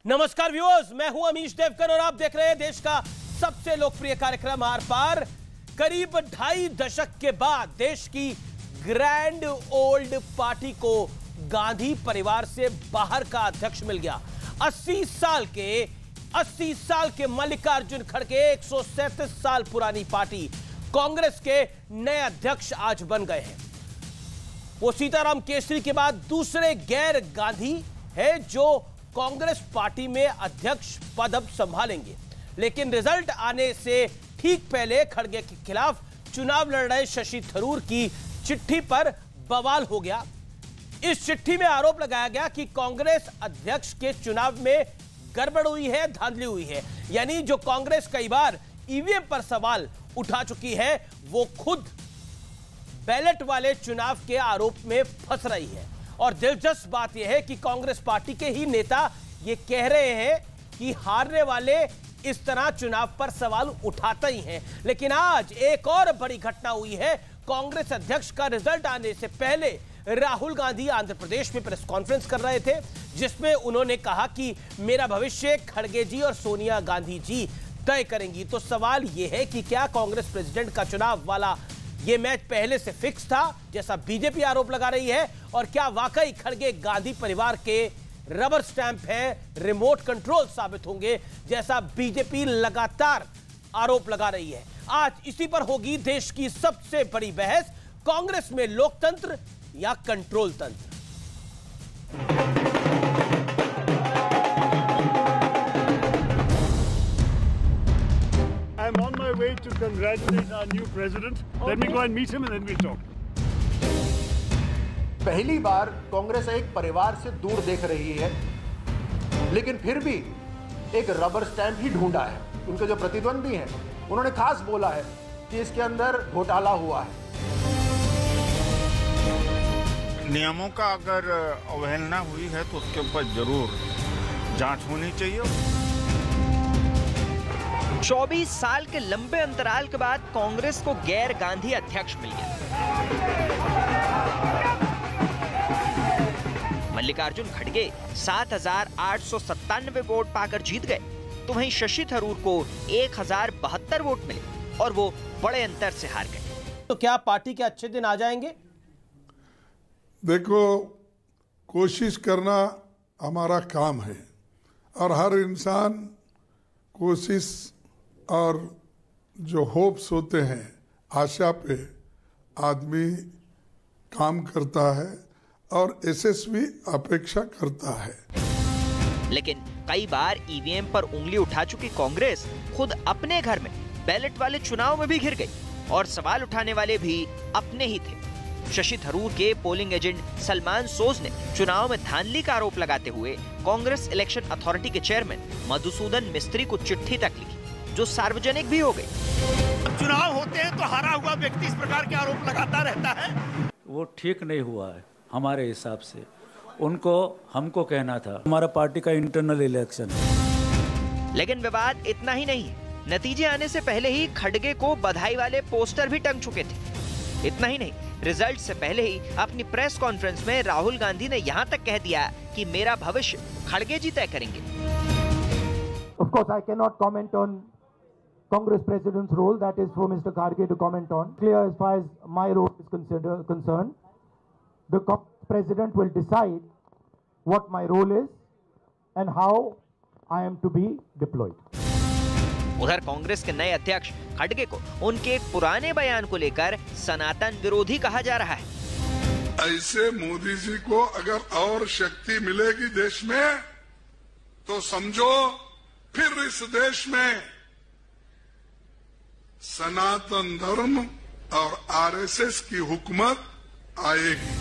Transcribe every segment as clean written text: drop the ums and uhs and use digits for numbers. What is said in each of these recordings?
नमस्कार व्यूअर्स, मैं हूं अमीश देवकर और आप देख रहे हैं देश का सबसे लोकप्रिय कार्यक्रम आर पार। करीब 2.5 दशक के बाद देश की ग्रैंड ओल्ड पार्टी को गांधी परिवार से बाहर का अध्यक्ष मिल गया। 80 साल के मल्लिकार्जुन खड़गे 137 साल पुरानी पार्टी कांग्रेस के नए अध्यक्ष आज बन गए हैं। वो सीताराम केसरी के बाद दूसरे गैर गांधी है जो कांग्रेस पार्टी में अध्यक्ष पद अब संभालेंगे। लेकिन रिजल्ट आने से ठीक पहले खड़गे के खिलाफ चुनाव लड़ रहे शशि थरूर की चिट्ठी पर बवाल हो गया। इस चिट्ठी में आरोप लगाया गया कि कांग्रेस अध्यक्ष के चुनाव में गड़बड़ हुई है, धांधली हुई है। यानी जो कांग्रेस कई बार ईवीएम पर सवाल उठा चुकी है, वो खुद बैलेट वाले चुनाव के आरोप में फंस रही है। और दिलचस्प बात यह है कि कांग्रेस पार्टी के ही नेता ये कह रहे हैं कि हारने वाले इस तरह चुनाव पर सवाल उठाते ही हैं। लेकिन आज एक और बड़ी घटना हुई है। कांग्रेस अध्यक्ष का रिजल्ट आने से पहले राहुल गांधी आंध्र प्रदेश में प्रेस कॉन्फ्रेंस कर रहे थे, जिसमें उन्होंने कहा कि मेरा भविष्य खड़गे जी और सोनिया गांधी जी तय करेंगी। तो सवाल यह है कि क्या कांग्रेस प्रेसिडेंट का चुनाव वाला ये मैच पहले से फिक्स था, जैसा बीजेपी आरोप लगा रही है, और क्या वाकई खड़गे गांधी परिवार के रबर स्टैंप हैं, रिमोट कंट्रोल साबित होंगे, जैसा बीजेपी लगातार आरोप लगा रही है। आज इसी पर होगी देश की सबसे बड़ी बहस, कांग्रेस में लोकतंत्र या कंट्रोल तंत्र। I'm on my way to congratulate our new president. Let me go and meet him and then we'll talk. पहली बार कांग्रेस एक परिवार से दूर देख रही है, लेकिन फिर भी एक रबर स्टैंप ही ढूंढा है। उनके जो प्रतिद्वंदी हैं, उन्होंने खास बोला है कि इसके अंदर घोटाला हुआ है। नियमों का अगर अवहेलना हुई है तो उसके ऊपर जरूर जांच होनी चाहिए। 24 साल के लंबे अंतराल के बाद कांग्रेस को गैर गांधी अध्यक्ष मिल गया। मल्लिकार्जुन खड़गे 7,897 वोट पाकर जीत गए, तो वहीं शशि थरूर को 1,072 वोट मिले और वो बड़े अंतर से हार गए। तो क्या पार्टी के अच्छे दिन आ जाएंगे? देखो, कोशिश करना हमारा काम है और हर इंसान कोशिश और जो होप्स होते हैं, आशा पे आदमी काम करता है और यशस्वी अपेक्षा करता है। लेकिन कई बार ईवीएम पर उंगली उठा चुकी कांग्रेस खुद अपने घर में बैलेट वाले चुनाव में भी घिर गई और सवाल उठाने वाले भी अपने ही थे। शशि थरूर के पोलिंग एजेंट सलमान सोज ने चुनाव में धांधली का आरोप लगाते हुए कांग्रेस इलेक्शन अथॉरिटी के चेयरमैन मधुसूदन मिस्त्री को चिट्ठी तक लिखी, जो सार्वजनिक भी हो गई। चुनाव होते हैं तो हारा हुआ व्यक्ति इस प्रकार के आरोप लगाता रहता है। वो ठीक नहीं हुआ है हमारे हिसाब से। हमको कहना था हमारा पार्टी का इंटरनल इलेक्शन है। लेकिन विवाद इतना ही नहीं है। नतीजे आने से पहले ही खड़गे को बधाई वाले पोस्टर भी टंग चुके थे। इतना ही नहीं, रिजल्ट से पहले ही अपनी प्रेस कॉन्फ्रेंस में राहुल गांधी ने यहाँ तक कह दिया कि मेरा भविष्य खड़गे जी तय करेंगे। Of course, I cannot comment on Congress President's role. That is for Mr. Kharge to comment on. Clear as far as my role is concerned. The President will decide what my role is and how I am to be deployed. उधर कांग्रेस के नए अध्यक्ष खड़गे को उनके एक पुराने बयान को लेकर सनातन विरोधी कहा जा रहा है। ऐसे मोदी जी को अगर और शक्ति मिलेगी देश में, तो समझो फिर इस देश में सनातन धर्म और आरएसएस की हुकूमत आएगी।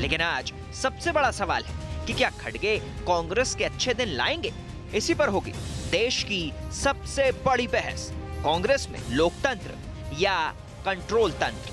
लेकिन आज सबसे बड़ा सवाल है कि क्या खड़गे कांग्रेस के अच्छे दिन लाएंगे? इसी पर होगी देश की सबसे बड़ी बहस, कांग्रेस में लोकतंत्र या कंट्रोल तंत्र।